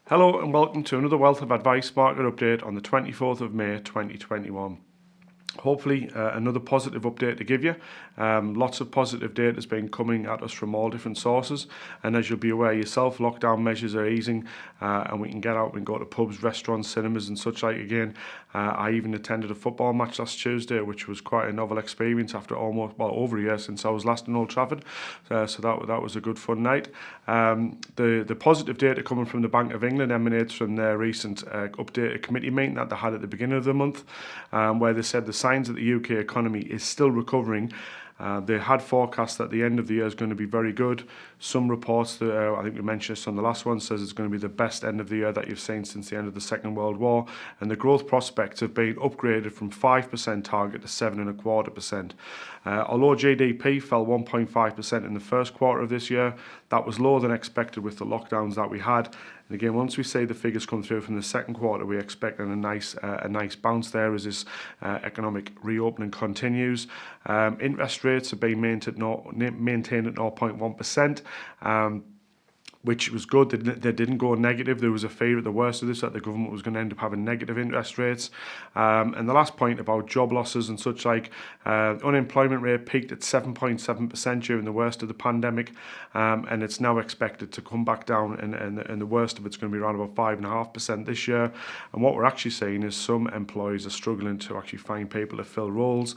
Hello and welcome to another Wealth of Advice market update on the 24th of May 2021. Hopefully another positive update to give you. Lots of positive data has been coming at us from all different sources, and as you'll be aware yourself, lockdown measures are easing and we can get out and go to pubs, restaurants, cinemas and such like again. I even attended a football match last Tuesday, which was quite a novel experience after over a year since I was last in Old Trafford, so that was a good fun night. The positive data coming from the Bank of England emanates from their recent updated committee meeting that they had at the beginning of the month, where they said the signs that the UK economy is still recovering. They had forecast that the end of the year is going to be very good. Some reports, that I think we mentioned this on the last one, says it's going to be the best end of the year that you've seen since the end of the Second World War. And the growth prospects have been upgraded from 5% target to 7.25%. Although GDP fell 1.5% in the first quarter of this year, that was lower than expected with the lockdowns that we had. And again, once we see the figures come through from the second quarter, we expect a nice bounce there as this economic reopening continues. Interest rates have been maintained at 0.1%. Which was good. They didn't go negative. There was a fear at the worst of this that the government was going to end up having negative interest rates. And the last point about job losses and such like, unemployment rate peaked at 7.7% during the worst of the pandemic, and it's now expected to come back down, and the worst of it's going to be around about 5.5% this year. And what we're actually seeing is some employees are struggling to actually find people to fill roles.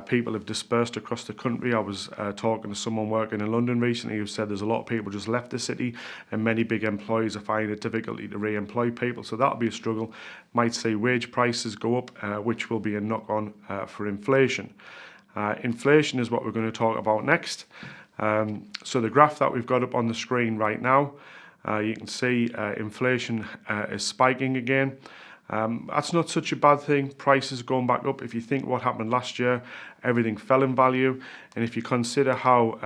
People have dispersed across the country. I was talking to someone working in London recently who said there's a lot of people just left the city, and many big employers are finding it difficult to re-employ people. So that'll be a struggle. Might see wage prices go up, which will be a knock-on for inflation. Inflation is what we're going to talk about next. So the graph that we've got up on the screen right now, you can see inflation is spiking again. That's not such a bad thing. Prices are going back up. If you think what happened last year, everything fell in value. And if you consider how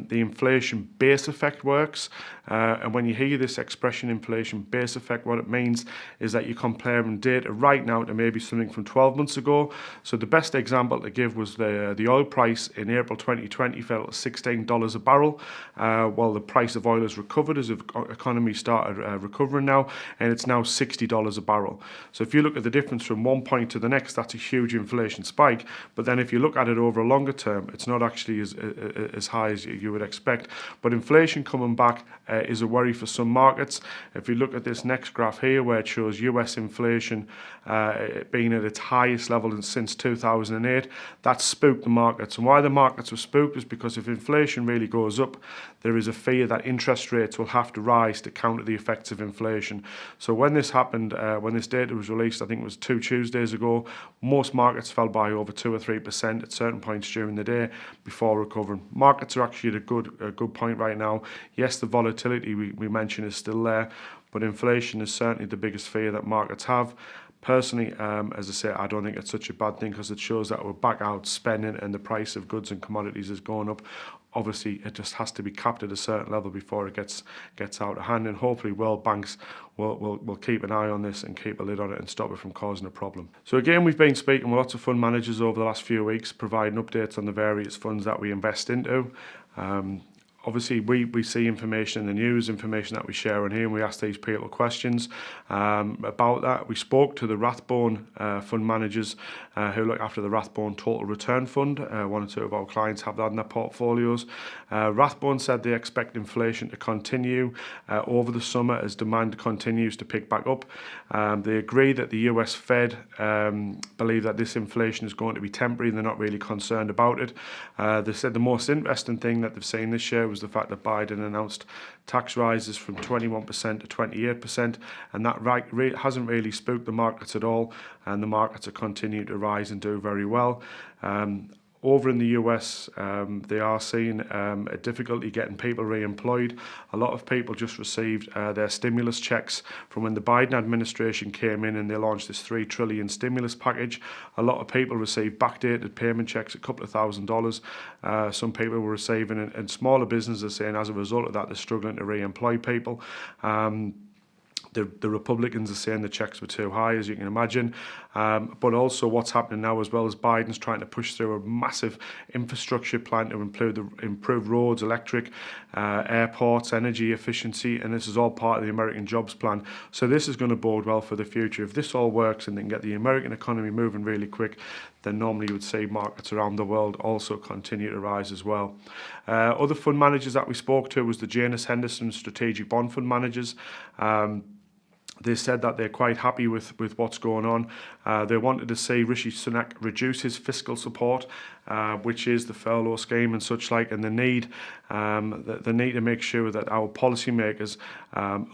the inflation base effect works, and when you hear this expression inflation base effect, what it means is that you're comparing data right now to maybe something from 12 months ago. So the best example to give was the oil price in April 2020 fell at $16 a barrel, while the price of oil has recovered as the economy started recovering now, and it's now $60 a barrel. So if you look at the difference from one point to the next, that's a huge inflation spike. But then if you look at it over a longer term, it's not actually as high as you would expect. But inflation coming back is a worry for some markets. If you look at this next graph here, where it shows US inflation being at its highest level since 2008, that spooked the markets. And why the markets were spooked is because if inflation really goes up, there is a fear that interest rates will have to rise to counter the effects of inflation. So when this happened, when this data was released, I think it was 2 Tuesdays ago, most markets fell by over 2 or 3% at certain points during the day before recovering. Markets are actually at a good point right now. Yes, the volatility we mentioned is still there, but inflation is certainly the biggest fear that markets have. Personally, as I say, I don't think it's such a bad thing because it shows that we're back out spending and the price of goods and commodities is going up. Obviously, it just has to be capped at a certain level before it gets out of hand, and hopefully world banks will keep an eye on this and keep a lid on it and stop it from causing a problem. So again, we've been speaking with lots of fund managers over the last few weeks, providing updates on the various funds that we invest into. Obviously, we see information in the news, information that we share on here, and we ask these people questions about that. We spoke to the Rathbone fund managers who look after the Rathbone Total Return Fund. One or two of our clients have that in their portfolios. Rathbone said they expect inflation to continue over the summer as demand continues to pick back up. They agree that the US Fed believe that this inflation is going to be temporary and they're not really concerned about it. They said the most interesting thing that they've seen this year was the fact that Biden announced tax rises from 21% to 28%, and that hasn't really spooked the markets at all, and the markets are continuing to rise and do very well. Over in the US, they are seeing a difficulty getting people re-employed. A lot of people just received their stimulus checks from when the Biden administration came in and they launched this $3 trillion stimulus package. A lot of people received backdated payment checks, a couple of $1,000s. Some people were receiving, and smaller businesses saying as a result of that, they're struggling to re-employ people. The Republicans are saying the checks were too high, as you can imagine. But also what's happening now as well is Biden's trying to push through a massive infrastructure plan to improve roads, electric, airports, energy efficiency, and this is all part of the American jobs plan. So this is going to bode well for the future. If this all works and they can get the American economy moving really quick, then normally you would see markets around the world also continue to rise as well. Other fund managers that we spoke to was the Janus Henderson Strategic Bond Fund Managers. They said that they're quite happy with what's going on. They wanted to see Rishi Sunak reduce his fiscal support, which is the furlough scheme and such like, and the need to make sure that our policymakers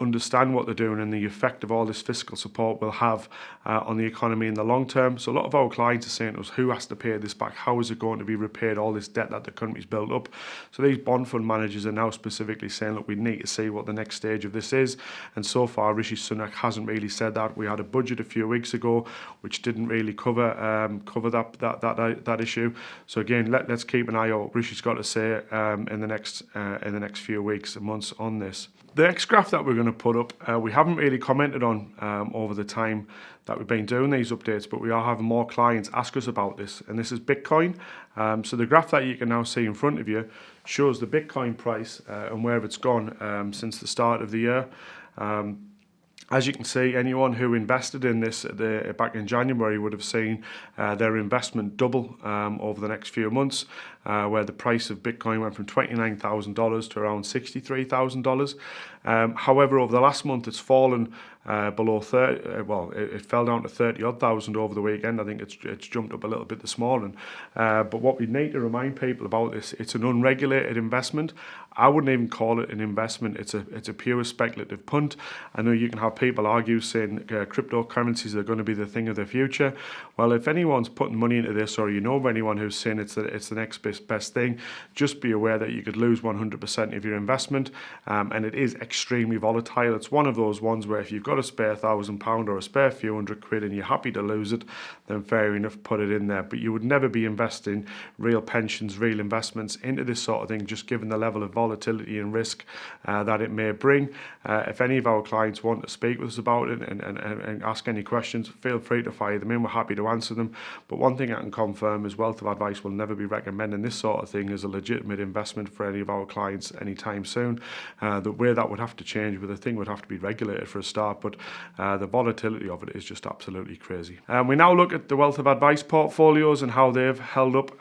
understand what they're doing and the effect of all this fiscal support will have on the economy in the long term. So a lot of our clients are saying to us, who has to pay this back? How is it going to be repaid, all this debt that the country's built up? So these bond fund managers are now specifically saying, look, we need to see what the next stage of this is. And so far, Rishi Sunak hasn't really said that. We had a budget a few weeks ago which didn't really cover that issue. So again, let's keep an eye out what Rishi's got to say in the next few weeks and months on this. The next graph that we're going to put up, we haven't really commented on over the time that we've been doing these updates, but we are having more clients ask us about this, and this is Bitcoin. So the graph that you can now see in front of you shows the Bitcoin price and where it's gone since the start of the year. As you can see, anyone who invested in this back in January would have seen their investment double over the next few months, where the price of Bitcoin went from $29,000 to around $63,000. However, over the last month, it's fallen below 30. It fell down to 30-odd thousand over the weekend. I think it's jumped up a little bit this morning. But what we need to remind people about this, it's an unregulated investment. I wouldn't even call it an investment. It's a pure speculative punt. I know you can have people argue saying cryptocurrencies are going to be the thing of the future. Well, if anyone's putting money into this, or you know of anyone who's saying it's the next best thing, just be aware that you could lose 100% of your investment, and it is extremely volatile. It's one of those ones where if you've got a spare £1,000 or a spare few £100 and you're happy to lose it, then fair enough, put it in there. But you would never be investing real pensions, real investments into this sort of thing, just given the level of volatility and risk that it may bring. If any of our clients want to speak with us about it and ask any questions, feel free to fire them in. We're happy to answer them. But one thing I can confirm is Wealth of Advice will never be recommending this sort of thing as a legitimate investment for any of our clients anytime soon. The way that would have to change, but the thing would have to be regulated for a start, but the volatility of it is just absolutely crazy. We now look at the Wealth of Advice portfolios and how they've held up.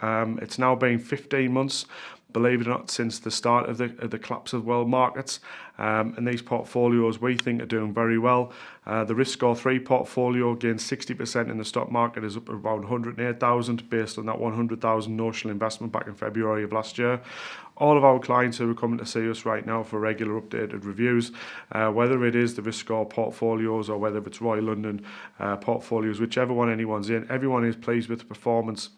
It's now been 15 months, believe it or not, since the start of the collapse of world markets. And these portfolios we think are doing very well. The Risk Score 3 portfolio gained 60% in the stock market, is up around 108,000 based on that 100,000 notional investment back in February of last year. All of our clients who are coming to see us right now for regular updated reviews, whether it is the Risk Score portfolios or whether it's Royal London portfolios, whichever one anyone's in, everyone is pleased with the performance.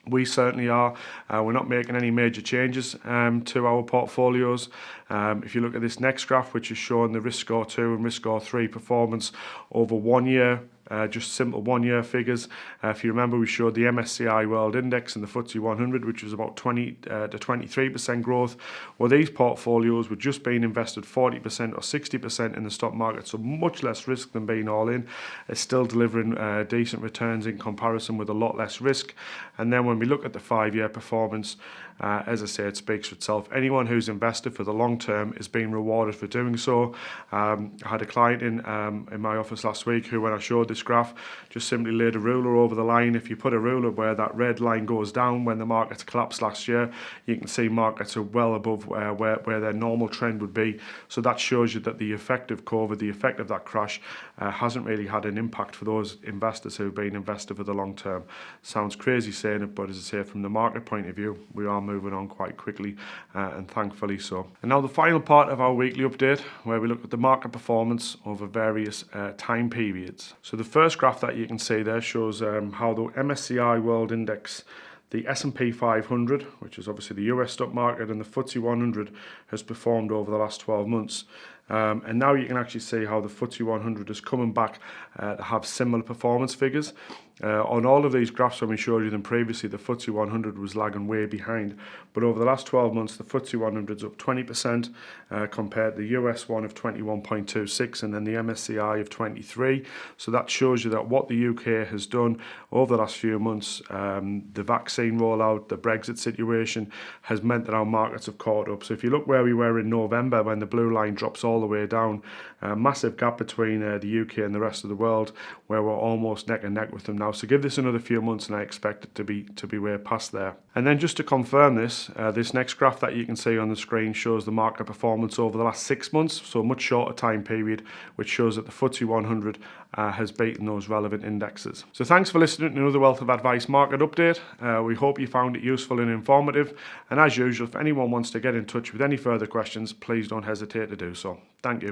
We certainly are. We're not making any major changes to our portfolios. If you look at this next graph, which is showing the Risk Score 2 and Risk Score 3 performance over 1 year, just simple 1 year figures. If you remember, we showed the MSCI World Index and the FTSE 100, which was about 20 to 23% growth. Well, these portfolios were just being invested 40% or 60% in the stock market, so much less risk than being all in. It's still delivering decent returns in comparison with a lot less risk. And then when we look at the 5-year performance, as I say, it speaks for itself. Anyone who's invested for the long term is being rewarded for doing so. I had a client in my office last week who, when I showed this graph, just simply laid a ruler over the line. If you put a ruler where that red line goes down when the markets collapsed last year, you can see markets are well above where their normal trend would be. So that shows you that the effect of COVID, the effect of that crash, hasn't really had an impact for those investors who've been invested for the long term. Sounds crazy saying it, but as I say, from the market point of view, we are moving on quite quickly, and thankfully so. And now the final part of our weekly update, where we look at the market performance over various time periods. So the first graph that you can see there shows how the MSCI World Index, the S&P 500, which is obviously the US stock market, and the FTSE 100 has performed over the last 12 months. And now you can actually see how the FTSE 100 is coming back to have similar performance figures. On all of these graphs when we showed you them previously, the FTSE 100 was lagging way behind, but over the last 12 months the FTSE 100 is up 20% compared to the US one of 21.26 and then the MSCI of 23. So that shows you that what the UK has done over the last few months, the vaccine rollout, the Brexit situation, has meant that our markets have caught up. So if you look where we were in November when the blue line drops all the way down, a massive gap between the UK and the rest of the world, where we're almost neck and neck with them now. So give this another few months and I expect it to be way past there. And then just to confirm this, this next graph that you can see on the screen shows the market performance over the last 6 months, so a much shorter time period, which shows that the FTSE 100 has beaten those relevant indexes. So thanks for listening to another Wealth of Advice market update. We hope you found it useful and informative. And as usual, if anyone wants to get in touch with any further questions, please don't hesitate to do so. Thank you.